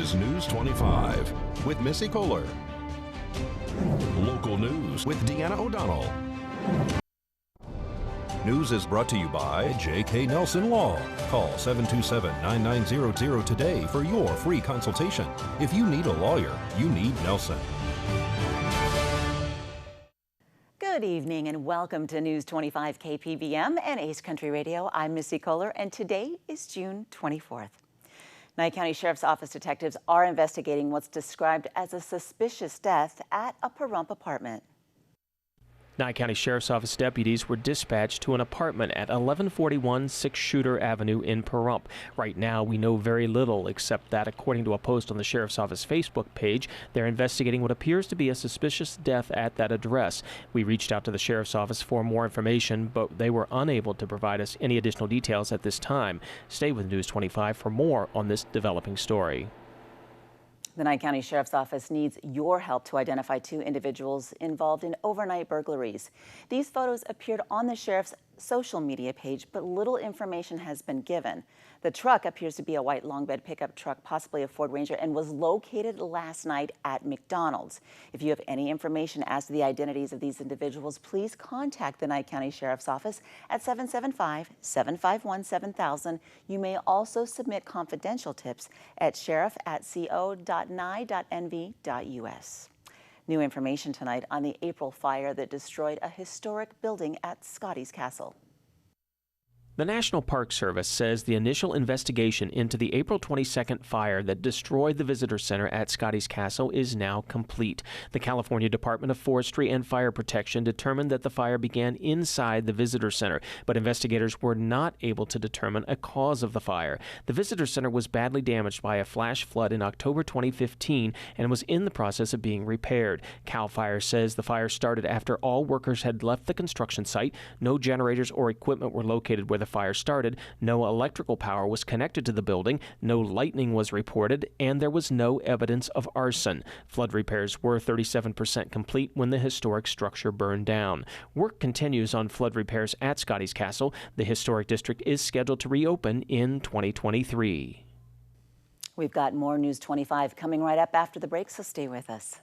is News 25 with Missy Kohler. Local news with Deanna O'Donnell. News is brought to you by J.K. Nelson Law. Call 727-9900 today for your free consultation. If you need a lawyer, you need Nelson. Good evening and welcome to News 25 KPVM and Ace Country Radio. I'm Missy Kohler and today is June 24th. Nye County Sheriff's Office detectives are investigating what's described as a suspicious death at a Pahrump apartment. Nye County Sheriff's Office deputies were dispatched to an apartment at 1141 Six Shooter Avenue in Pahrump. Right now, we know very little, except that according to a post on the Sheriff's Office Facebook page, they're investigating what appears to be a suspicious death at that address. We reached out to the Sheriff's Office for more information, but they were unable to provide us any additional details at this time. Stay with News 25 for more on this developing story. The Nye County Sheriff's Office needs your help to identify two individuals involved in overnight burglaries. These photos appeared on the sheriff's social media page, but little information has been given. The truck appears to be a white long bed pickup truck, possibly a Ford Ranger, and was located last night at McDonald's. If you have any information as to the identities of these individuals, please contact the Nye County Sheriff's Office at 775-751-7000. You may also submit confidential tips at sheriff@co.nye.nv.us. New information tonight on the April fire that destroyed a historic building at Scotty's Castle. The National Park Service says the initial investigation into the April 22nd fire that destroyed the visitor center at Scotty's Castle is now complete. The California Department of Forestry and Fire Protection determined that the fire began inside the visitor center, but investigators were not able to determine a cause of the fire. The visitor center was badly damaged by a flash flood in October 2015 and was in the process of being repaired. CAL FIRE says the fire started after all workers had left the construction site. No generators or equipment were located where the fire started, no electrical power was connected to the building, no lightning was reported, and there was no evidence of arson. Flood repairs were 37% complete when the historic structure burned down. Work continues on flood repairs at Scotty's Castle. The historic district is scheduled to reopen in 2023. We've got more News 25 coming right up after the break, so stay with us.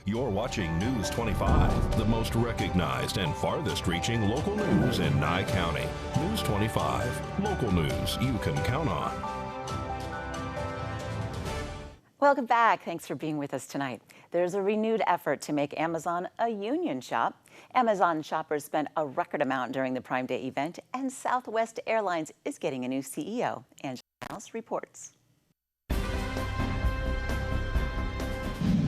You're watching News 25, the most recognized and farthest reaching local news in Nye County. News 25, local news you can count on. Welcome back. Thanks for being with us tonight. There's a renewed effort to make Amazon a union shop. Amazon shoppers spent a record amount during the Prime Day event, and Southwest Airlines is getting a new CEO. Angies List reports.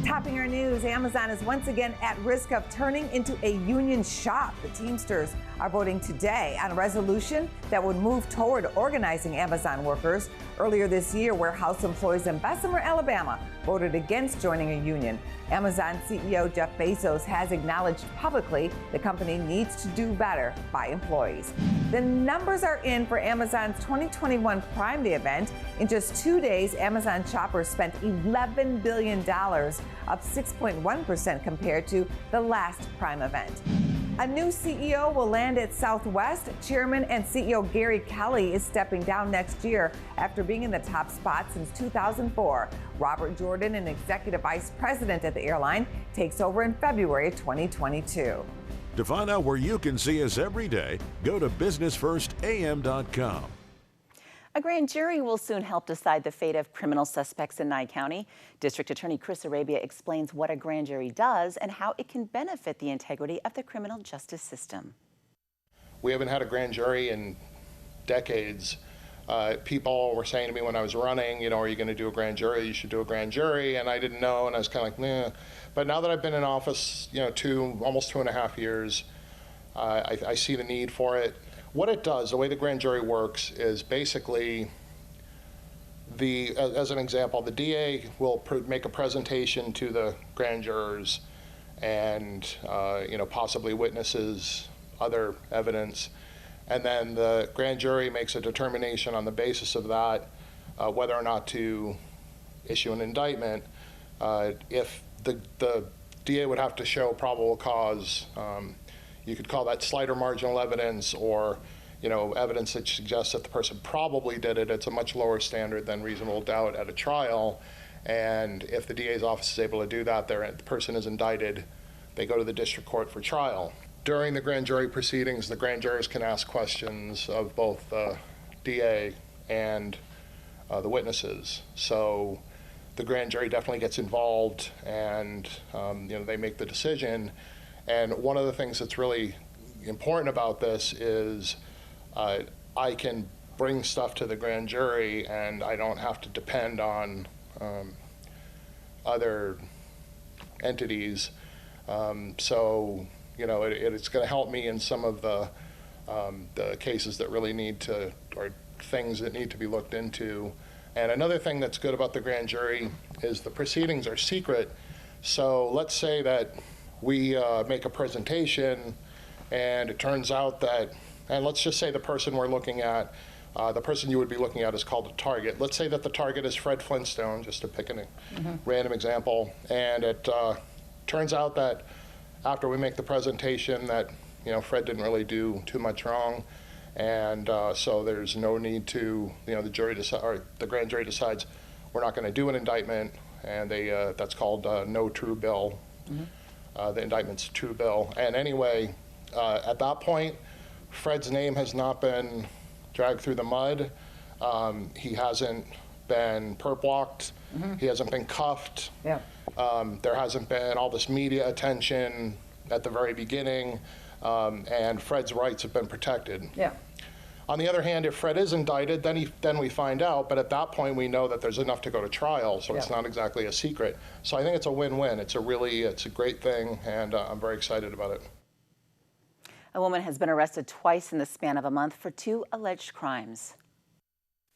Topping our news, Amazon is once again at risk of turning into a union shop. The Teamsters are voting today on a resolution that would move toward organizing Amazon workers. Earlier this year, warehouse employees in Bessemer, Alabama, voted against joining a union. Amazon CEO Jeff Bezos has acknowledged publicly the company needs to do better by employees. The numbers are in for Amazon's 2021 Prime Day event. In just 2 days, Amazon shoppers spent $11 billion, up 6.1% compared to the last Prime event. A new CEO will land at Southwest. Chairman and CEO Gary Kelly is stepping down next year after being in the top spot since 2004. Robert Jordan, an executive vice president at the airline, takes over in February 2022. To find out where you can see us every day, go to businessfirstam.com. A grand jury will soon help decide the fate of criminal suspects in Nye County. District Attorney Chris Arabia explains what a grand jury does and how it can benefit the integrity of the criminal justice system. We haven't had a grand jury in decades. People were saying to me when I was running, are you going to do a grand jury? You should do a grand jury. And I didn't know, and I was kind of like, meh. But now that I've been in office, almost 2.5 years, I see the need for it. What it does, the way the grand jury works, is basically, as an example, the DA will make a presentation to the grand jurors and possibly witnesses, other evidence, and then the grand jury makes a determination on the basis of that whether or not to issue an indictment. If the DA would have to show probable cause, you could call that slight or marginal evidence, or evidence that suggests that the person probably did it, it's a much lower standard than reasonable doubt at a trial. And if the DA's office is able to do that, the person is indicted, they go to the district court for trial. During the grand jury proceedings, the grand jurors can ask questions of both the DA and the witnesses. So the grand jury definitely gets involved, and they make the decision. And one of the things that's really important about this is I can bring stuff to the grand jury, and I don't have to depend on other entities. So it's going to help me in some of the cases that really need to, or things that need to be looked into. And another thing that's good about the grand jury is the proceedings are secret. So let's say that we make a presentation, and it turns out that, and let's just say the person we're looking at, the person you would be looking at is called a target. Let's say that the target is Fred Flintstone, just to pick a random example. And it turns out that after we make the presentation that, Fred didn't really do too much wrong. And so there's no need to, the grand jury decides we're not going to do an indictment, and that's called no true bill. The indictment's true bill. And anyway, at that point, Fred's name has not been dragged through the mud. He hasn't been perp walked. He hasn't been cuffed. Yeah. There hasn't been all this media attention at the very beginning, and Fred's rights have been protected. Yeah. On the other hand, if Fred is indicted, then we find out, but at that point we know that there's enough to go to trial, so it's not exactly a secret. So I think it's a win-win. It's a great thing, and I'm very excited about it. A woman has been arrested twice in the span of a month for 2 alleged crimes.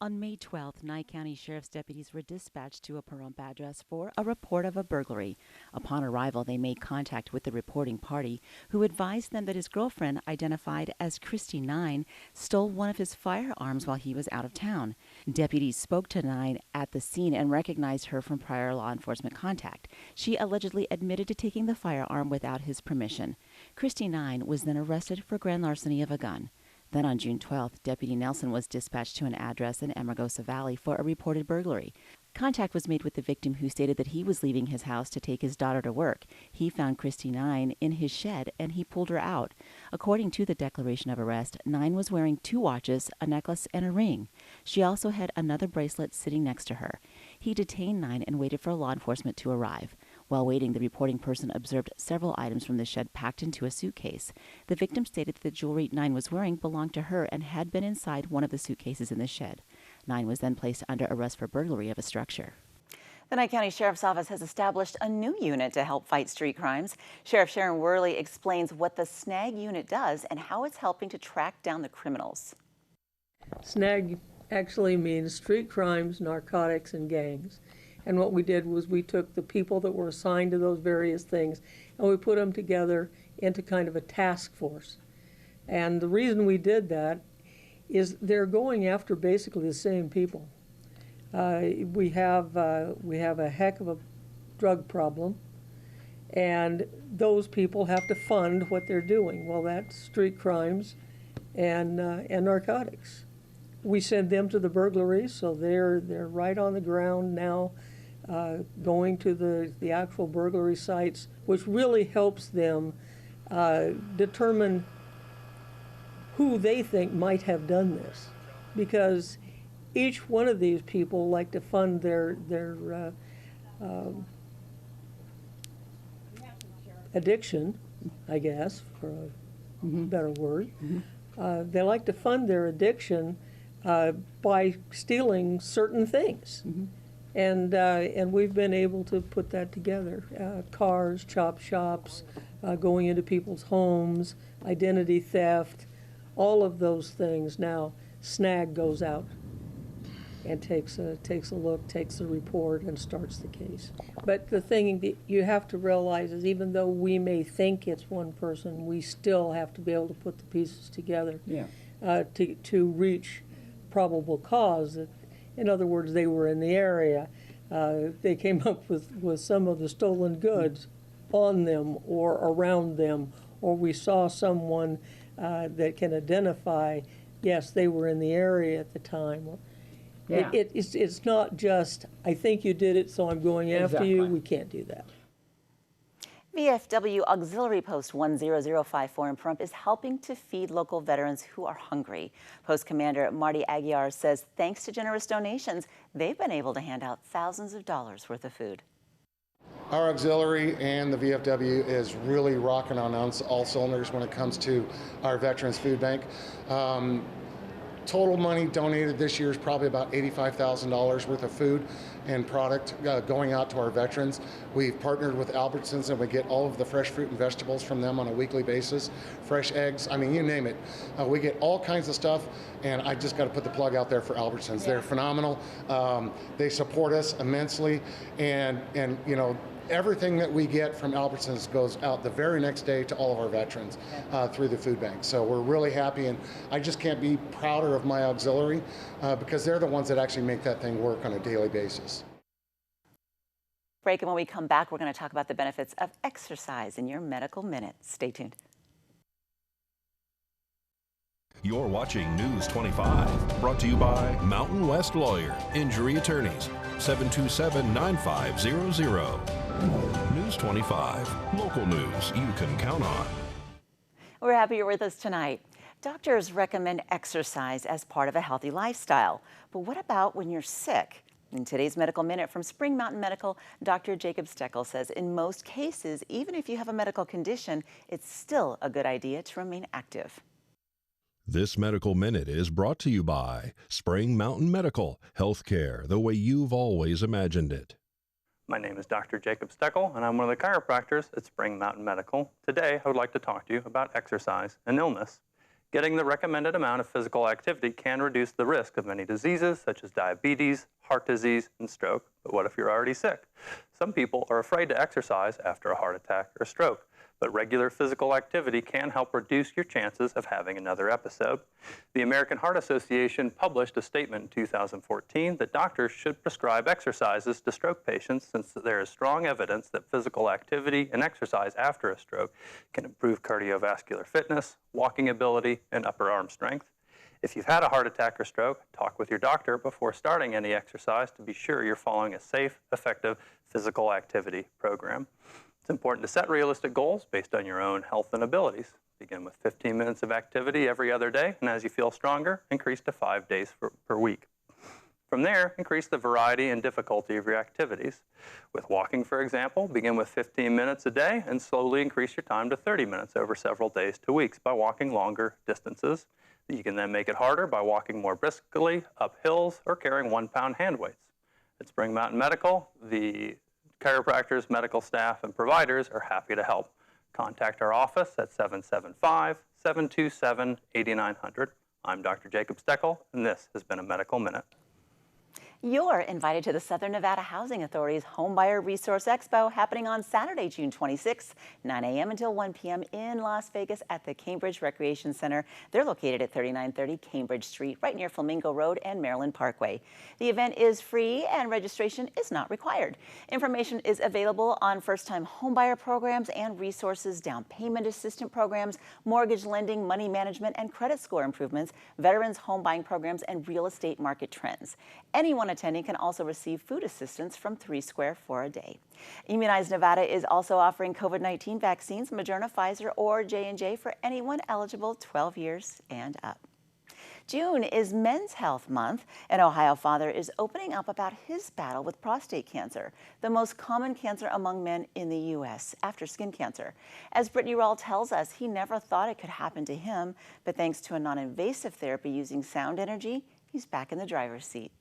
On May 12th, Nye County Sheriff's deputies were dispatched to a Pahrump address for a report of a burglary. Upon arrival, they made contact with the reporting party, who advised them that his girlfriend, identified as Christy Nine, stole one of his firearms while he was out of town. Deputies spoke to Nine at the scene and recognized her from prior law enforcement contact. She allegedly admitted to taking the firearm without his permission. Christy Nine was then arrested for grand larceny of a gun. Then on June 12th, Deputy Nelson was dispatched to an address in Amargosa Valley for a reported burglary. Contact was made with the victim, who stated that he was leaving his house to take his daughter to work. He found Christy Nine in his shed, and he pulled her out. According to the declaration of arrest, Nine was wearing 2 watches, a necklace, and a ring. She also had another bracelet sitting next to her. He detained Nine and waited for law enforcement to arrive. While waiting, the reporting person observed several items from the shed packed into a suitcase. The victim stated that the jewelry Nine was wearing belonged to her and had been inside one of the suitcases in the shed. Nine was then placed under arrest for burglary of a structure. The Nye County Sheriff's Office has established a new unit to help fight street crimes. Sheriff Sharon Worley explains what the Snag Unit does and how it's helping to track down the criminals. Snag actually means street crimes, narcotics, and gangs. And what we did was we took the people that were assigned to those various things and we put them together into kind of a task force. And the reason we did that is they're going after basically the same people. We have a heck of a drug problem, and those people have to fund what they're doing. Well, that's street crimes and narcotics. We send them to the burglaries, so they're right on the ground now, going to the actual burglary sites, which really helps them determine who they think might have done this, because each one of these people like to fund their addiction, I guess, for a better word. They like to fund their addiction by stealing certain things. And we've been able to put that together. Cars, chop shops, going into people's homes, identity theft, all of those things. Now, Snag goes out and takes a look, takes a report, and starts the case. But the thing that you have to realize is, even though we may think it's one person, we still have to be able to put the pieces together to reach probable cause. In other words, they were in the area. They came up with some of the stolen goods on them or around them, or we saw someone that can identify yes, they were in the area at the time. Yeah. It's not just, I think you did it, so I'm going after you. Exactly. We can't do that. VFW Auxiliary Post 10054 in Pahrump is helping to feed local veterans who are hungry. Post Commander Marty Aguiar says thanks to generous donations, they've been able to hand out thousands of dollars worth of food. Our auxiliary and the VFW is really rocking on all cylinders when it comes to our Veterans Food Bank. Total money donated this year is probably about $85,000 worth of food and product going out to our veterans. We've partnered with Albertsons and we get all of the fresh fruit and vegetables from them on a weekly basis. Fresh eggs, I mean, you name it. We get all kinds of stuff, and I just got to put the plug out there for Albertsons. Yeah. They're phenomenal. They support us immensely, and you know, everything that we get from Albertsons goes out the very next day to all of our veterans through the food bank. So we're really happy, and I just can't be prouder of my auxiliary because they're the ones that actually make that thing work on a daily basis. Break, and when we come back, we're going to talk about the benefits of exercise in your medical minute. Stay tuned. You're watching News 25, brought to you by Mountain West Lawyer, Injury Attorneys, 727-9500. News 25, local news you can count on. We're happy you're with us tonight. Doctors recommend exercise as part of a healthy lifestyle. But what about when you're sick? In today's Medical Minute from Spring Mountain Medical, Dr. Jacob Steckel says in most cases, even if you have a medical condition, it's still a good idea to remain active. This Medical Minute is brought to you by Spring Mountain Medical, healthcare the way you've always imagined it. My name is Dr. Jacob Steckel, and I'm one of the chiropractors at Spring Mountain Medical. Today, I would like to talk to you about exercise and illness. Getting the recommended amount of physical activity can reduce the risk of many diseases such as diabetes, heart disease, and stroke. But what if you're already sick? Some people are afraid to exercise after a heart attack or stroke. But regular physical activity can help reduce your chances of having another episode. The American Heart Association published a statement in 2014 that doctors should prescribe exercises to stroke patients since there is strong evidence that physical activity and exercise after a stroke can improve cardiovascular fitness, walking ability, and upper arm strength. If you've had a heart attack or stroke, talk with your doctor before starting any exercise to be sure you're following a safe, effective physical activity program. It's important to set realistic goals based on your own health and abilities. Begin with 15 minutes of activity every other day, and as you feel stronger, increase to 5 days per week. From there, increase the variety and difficulty of your activities. With walking, for example, begin with 15 minutes a day and slowly increase your time to 30 minutes over several days to weeks by walking longer distances. You can then make it harder by walking more briskly up hills or carrying 1-pound hand weights. At Spring Mountain Medical, the chiropractors, medical staff, and providers are happy to help. Contact our office at 775-727-8900. I'm Dr. Jacob Steckel, and this has been a Medical Minute. You're invited to the Southern Nevada Housing Authority's Homebuyer Resource Expo happening on Saturday, June 26th, 9 a.m. until 1 p.m. in Las Vegas at the Cambridge Recreation Center. They're located at 3930 Cambridge Street, right near Flamingo Road and Maryland Parkway. The event is free and registration is not required. Information is available on first-time homebuyer programs and resources, down payment assistance programs, mortgage lending, money management, and credit score improvements, veterans home buying programs, and real estate market trends. Anyone attending can also receive food assistance from 3 Square for a day. Immunize Nevada is also offering COVID-19 vaccines, Moderna, Pfizer, or J&J for anyone eligible 12 years and up. June is Men's Health Month. An Ohio father is opening up about his battle with prostate cancer, the most common cancer among men in the U.S. after skin cancer. As Brittany Rawl tells us, he never thought it could happen to him, but thanks to a non-invasive therapy using sound energy, he's back in the driver's seat.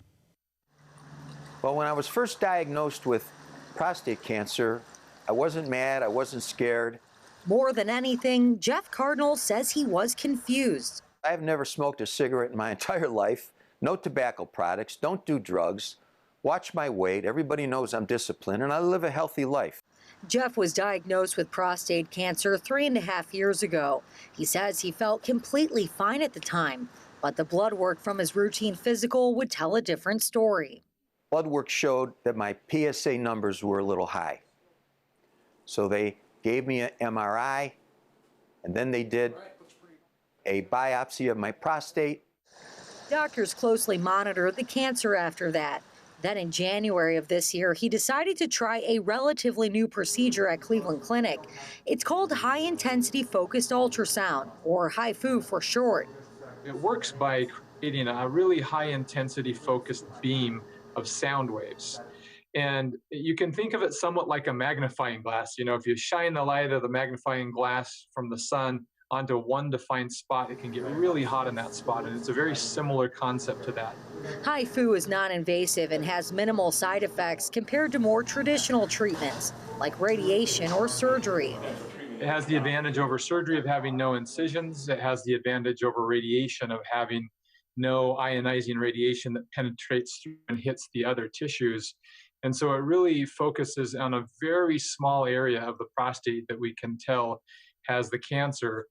Well, when I was first diagnosed with prostate cancer, I wasn't mad, I wasn't scared. More than anything, Jeff Cardinal says he was confused. I've never smoked a cigarette in my entire life, no tobacco products, don't do drugs, watch my weight, everybody knows I'm disciplined, and I live a healthy life. Jeff was diagnosed with prostate cancer 3.5 years ago. He says he felt completely fine at the time, but the blood work from his routine physical would tell a different story. Blood work showed that my PSA numbers were a little high. So they gave me an MRI, and then they did a biopsy of my prostate. Doctors closely monitored the cancer after that. Then in January of this year, he decided to try a relatively new procedure at Cleveland Clinic. It's called high-intensity focused ultrasound, or HIFU for short. It works by creating a really high-intensity focused beam of sound waves. And you can think of it somewhat like a magnifying glass. You know, if you shine the light of the magnifying glass from the sun onto one defined spot, it can get really hot in that spot. And it's a very similar concept to that. HIFU is non-invasive and has minimal side effects compared to more traditional treatments, like radiation or surgery. It has the advantage over surgery of having no incisions. It has the advantage over radiation of having no ionizing radiation that penetrates through and hits the other tissues. And so it really focuses on a very small area of the prostate that we can tell has the cancer.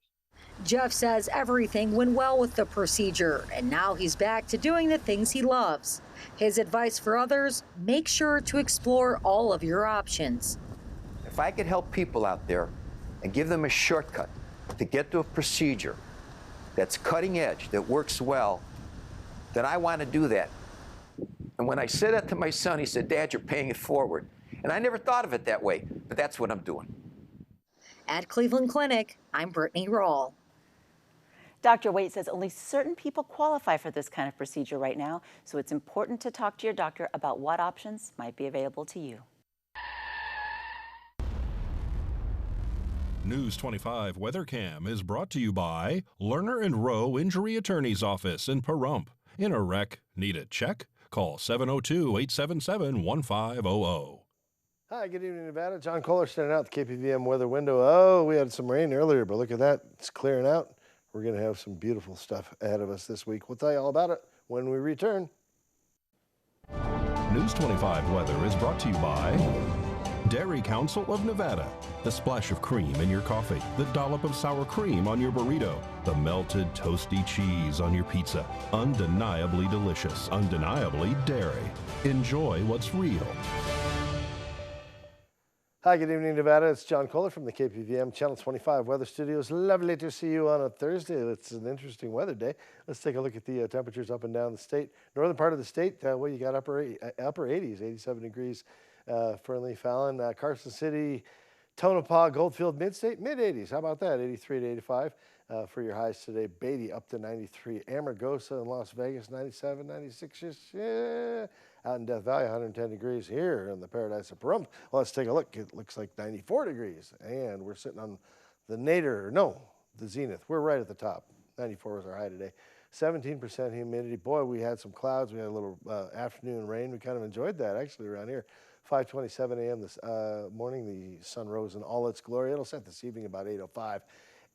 Jeff says everything went well with the procedure, and now he's back to doing the things he loves. His advice for others, make sure to explore all of your options. If I could help people out there and give them a shortcut to get to a procedure that's cutting edge, that works well, then I want to do that. And when I said that to my son, he said, "Dad, you're paying it forward." And I never thought of it that way, but that's what I'm doing. At Cleveland Clinic, I'm Brittany Rawl. Dr. Waite says only certain people qualify for this kind of procedure right now, so it's important to talk to your doctor about what options might be available to you. News 25 Weather Cam is brought to you by Lerner and Rowe Injury Attorney's Office in Pahrump. In a wreck, need a check? Call 702-877-1500. Hi, good evening, Nevada. John Kohler standing out the KPVM weather window. Oh, we had some rain earlier, but look at that. It's clearing out. We're going to have some beautiful stuff ahead of us this week. We'll tell you all about it when we return. News 25 weather is brought to you by Dairy Council of Nevada. The splash of cream in your coffee, the dollop of sour cream on your burrito, the melted toasty cheese on your pizza. Undeniably delicious, undeniably dairy. Enjoy what's real. Hi, good evening, Nevada. It's John Kohler from the KPVM Channel 25 Weather Studios. Lovely to see you on a Thursday. It's an interesting weather day. Let's take a look at the temperatures up and down the state. Northern part of the state, you got upper 80s, 87 degrees. Fernley, Fallon, Carson City, Tonopah, Goldfield, mid-state, mid-80s. How about that? 83 to 85 for your highs today. Beatty up to 93. Amargosa in Las Vegas, 97, 96-ish. Yeah. Out in Death Valley, 110 degrees here in the paradise of Pahrump. Well, let's take a look. It looks like 94 degrees. And we're sitting on the the zenith. We're right at the top. 94 was our high today. 17% humidity. Boy, we had some clouds. We had a little afternoon rain. We kind of enjoyed that, actually, around here. 5:27 a.m. this morning, the sun rose in all its glory. It'll set this evening about 8:05,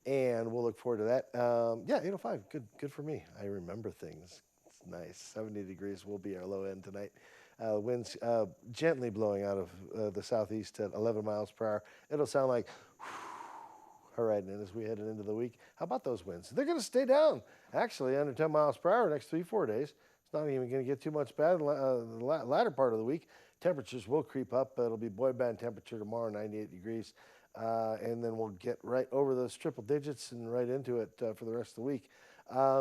and we'll look forward to that. 8:05, good for me. I remember things. It's nice. 70 degrees will be our low end tonight. Winds gently blowing out of the southeast at 11 miles per hour. It'll sound like all right, and as we head into the week, how about those winds? They're going to stay down, actually, under 10 miles per hour next 3-4 days. It's not even going to get too much bad in the latter part of the week. Temperatures will creep up. It'll be boy band temperature tomorrow, 98 degrees. And then we'll get right over those triple digits and right into it for the rest of the week.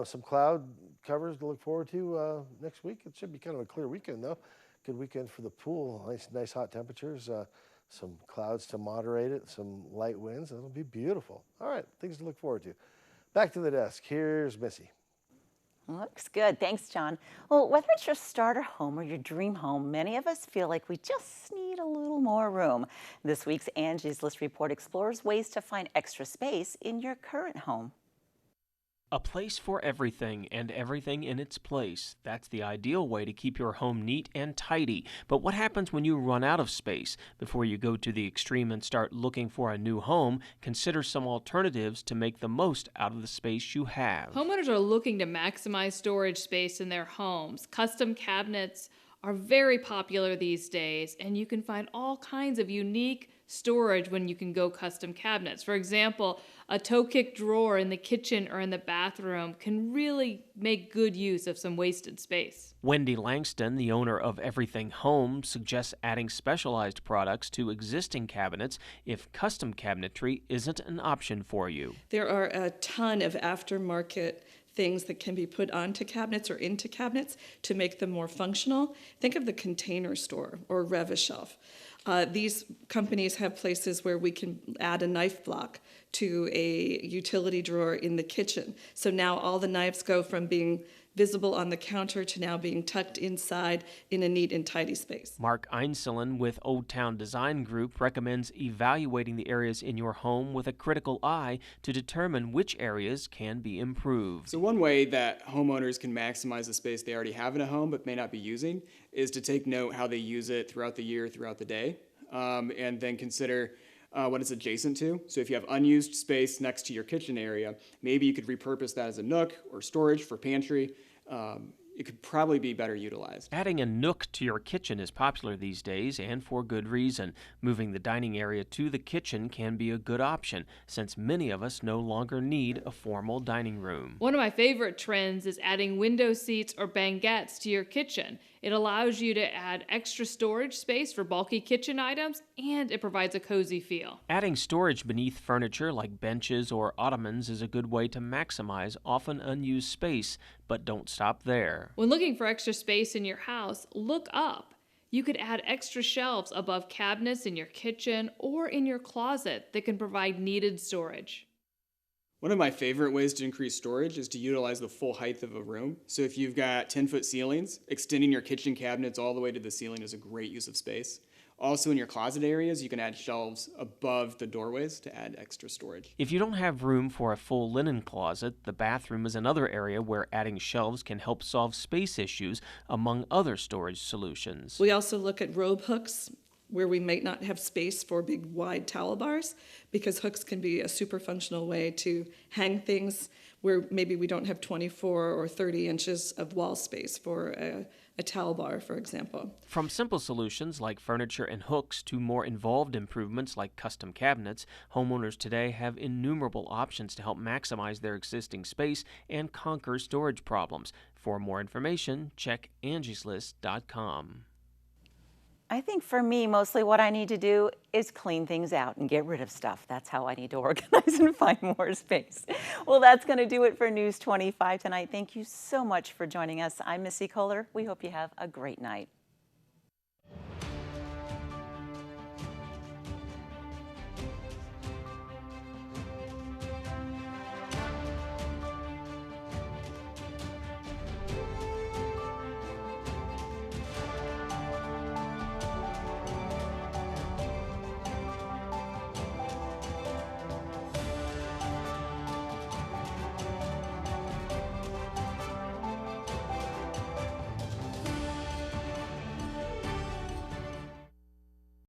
Some cloud covers to look forward to next week. It should be kind of a clear weekend, though. Good weekend for the pool. Nice hot temperatures. Some clouds to moderate it. Some light winds. It'll be beautiful. All right, things to look forward to. Back to the desk. Here's Missy. Looks good. Thanks, John. Well, whether it's your starter home or your dream home, many of us feel like we just need a little more room. This week's Angies List report explores ways to find extra space in your current home. A place for everything and everything in its place. That's the ideal way to keep your home neat and tidy. But what happens when you run out of space? Before you go to the extreme and start looking for a new home, consider some alternatives to make the most out of the space you have. Homeowners are looking to maximize storage space in their homes. Custom cabinets are very popular these days, and you can find all kinds of unique storage when you can go custom cabinets. For example, a toe kick drawer in the kitchen or in the bathroom can really make good use of some wasted space. Wendy Langston, the owner of Everything Home, suggests adding specialized products to existing cabinets if custom cabinetry isn't an option for you. There are a ton of aftermarket things that can be put onto cabinets or into cabinets to make them more functional. Think of the Container Store or Rev-A-Shelf. These companies have places where we can add a knife block to a utility drawer in the kitchen. So now all the knives go from being visible on the counter to now being tucked inside in a neat and tidy space. Mark Einselin with Old Town Design Group recommends evaluating the areas in your home with a critical eye to determine which areas can be improved. So one way that homeowners can maximize the space they already have in a home but may not be using is to take note how they use it throughout the year, throughout the day, and then consider what it's adjacent to. So if you have unused space next to your kitchen area, maybe you could repurpose that as a nook or storage for pantry. It could probably be better utilized. Adding a nook to your kitchen is popular these days, and for good reason. Moving the dining area to the kitchen can be a good option, since many of us no longer need a formal dining room. One of my favorite trends is adding window seats or banquettes to your kitchen. It allows you to add extra storage space for bulky kitchen items, and it provides a cozy feel. Adding storage beneath furniture like benches or ottomans is a good way to maximize often unused space, but don't stop there. When looking for extra space in your house, look up. You could add extra shelves above cabinets in your kitchen or in your closet that can provide needed storage. One of my favorite ways to increase storage is to utilize the full height of a room. So if you've got 10-foot ceilings, extending your kitchen cabinets all the way to the ceiling is a great use of space. Also in your closet areas, you can add shelves above the doorways to add extra storage. If you don't have room for a full linen closet, the bathroom is another area where adding shelves can help solve space issues, among other storage solutions. We also look at robe hooks, where we might not have space for big wide towel bars, because hooks can be a super functional way to hang things where maybe we don't have 24 or 30 inches of wall space for a towel bar, for example. From simple solutions like furniture and hooks to more involved improvements like custom cabinets, homeowners today have innumerable options to help maximize their existing space and conquer storage problems. For more information, check angieslist.com. I think for me, mostly what I need to do is clean things out and get rid of stuff. That's how I need to organize and find more space. Well, that's going to do it for News 25 tonight. Thank you so much for joining us. I'm Missy Kohler. We hope you have a great night.